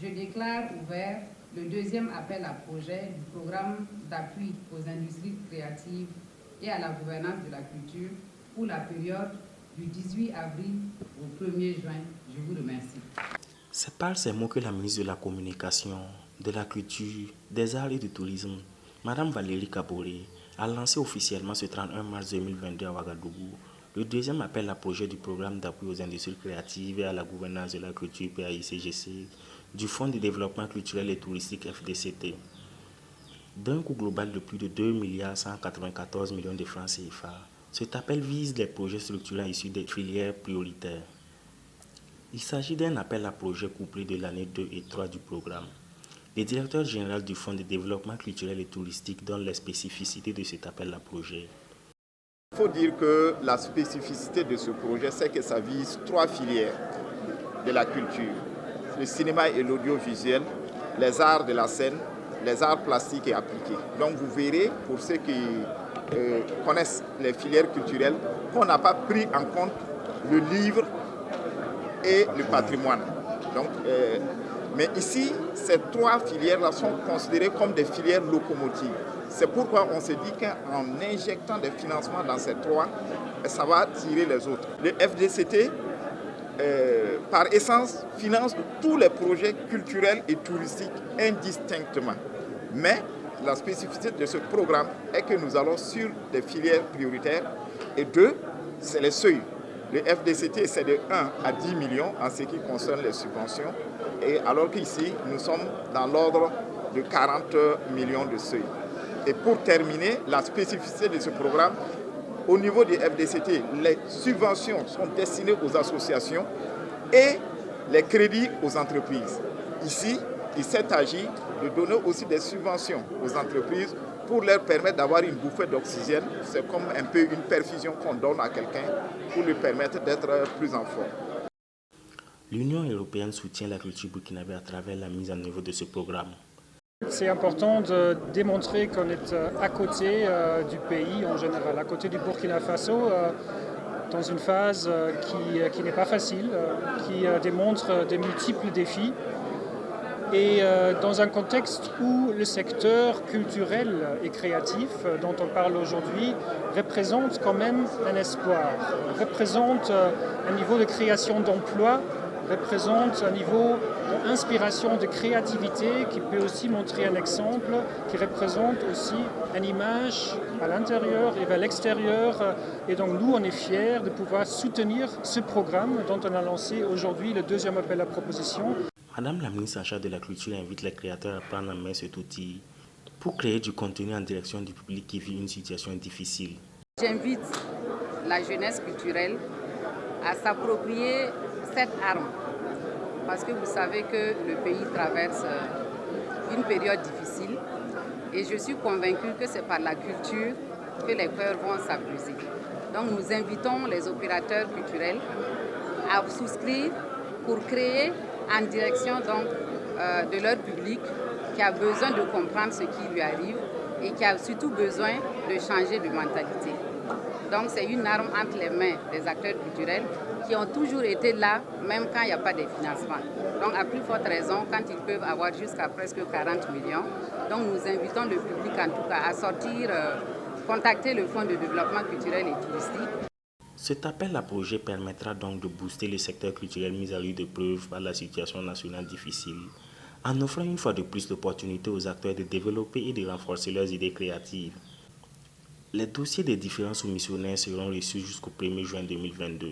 je déclare ouvert le deuxième appel à projet du programme d'appui aux industries créatives et à la gouvernance de la culture pour la période du 18 avril au 1er juin. Je vous remercie. C'est par ces mots que la ministre de la Communication, de la Culture, des Arts et du Tourisme, Mme Valérie Kaboré, a lancé officiellement ce 31 mars 2022 à Ouagadougou le deuxième appel à projet du programme d'appui aux industries créatives et à la gouvernance de la culture PAICGC du Fonds de développement culturel et touristique FDCT. D'un coût global de plus de 2,194 milliards de francs CFA, cet appel vise les projets structurants issus des filières prioritaires. Il s'agit d'un appel à projet couplé de l'année 2 et 3 du programme. Le directeur général du Fonds de développement culturel et touristique donne les spécificités de cet appel à projet. Il faut dire que la spécificité de ce projet, c'est que ça vise 3 filières de la culture. Le cinéma et l'audiovisuel, les arts de la scène, les arts plastiques et appliqués. Donc vous verrez, pour ceux qui connaissent les filières culturelles, qu'on n'a pas pris en compte le livre et le patrimoine. Donc, mais ici, ces 3 filières-là sont considérées comme des filières locomotives. C'est pourquoi on se dit qu'en injectant des financements dans ces 3, ça va tirer les autres. Le FDCT, par essence, finance tous les projets culturels et touristiques indistinctement. Mais la spécificité de ce programme est que nous allons sur des filières prioritaires et 2, c'est les seuils. Le FDCT, c'est de 1 à 10 millions en ce qui concerne les subventions, et alors qu'ici, nous sommes dans l'ordre de 40 millions de seuils. Et pour terminer, la spécificité de ce programme, au niveau du FDCT, les subventions sont destinées aux associations et les crédits aux entreprises. Ici, il s'est agi de donner aussi des subventions aux entreprises pour leur permettre d'avoir une bouffée d'oxygène. C'est comme un peu une perfusion qu'on donne à quelqu'un pour lui permettre d'être plus en forme. L'Union européenne soutient la culture burkinabé à travers la mise en œuvre de ce programme. C'est important de démontrer qu'on est à côté du pays en général, à côté du Burkina Faso, dans une phase qui n'est pas facile, qui démontre des multiples défis. Et dans un contexte où le secteur culturel et créatif dont on parle aujourd'hui représente quand même un espoir, représente un niveau de création d'emplois, représente un niveau d'inspiration, de créativité qui peut aussi montrer un exemple, qui représente aussi une image à l'intérieur et vers l'extérieur. Et donc nous, on est fiers de pouvoir soutenir ce programme dont on a lancé aujourd'hui le deuxième appel à proposition. Madame la ministre en charge de la culture invite les créateurs à prendre en main cet outil pour créer du contenu en direction du public qui vit une situation difficile. J'invite la jeunesse culturelle à s'approprier cette arme parce que vous savez que le pays traverse une période difficile et je suis convaincue que c'est par la culture que les cœurs vont s'apaiser. Donc nous invitons les opérateurs culturels à souscrire pour créer en direction donc, de leur public qui a besoin de comprendre ce qui lui arrive et qui a surtout besoin de changer de mentalité. Donc c'est une arme entre les mains des acteurs culturels qui ont toujours été là, même quand il n'y a pas de financement. Donc à plus forte raison, quand ils peuvent avoir jusqu'à presque 40 millions. Donc nous invitons le public en tout cas à sortir, contacter le Fonds de développement culturel et touristique. Cet appel à projet permettra donc de booster le secteur culturel mis à rude épreuve par la situation nationale difficile, en offrant une fois de plus l'opportunité aux acteurs de développer et de renforcer leurs idées créatives. Les dossiers des différents soumissionnaires seront reçus jusqu'au 1er juin 2022.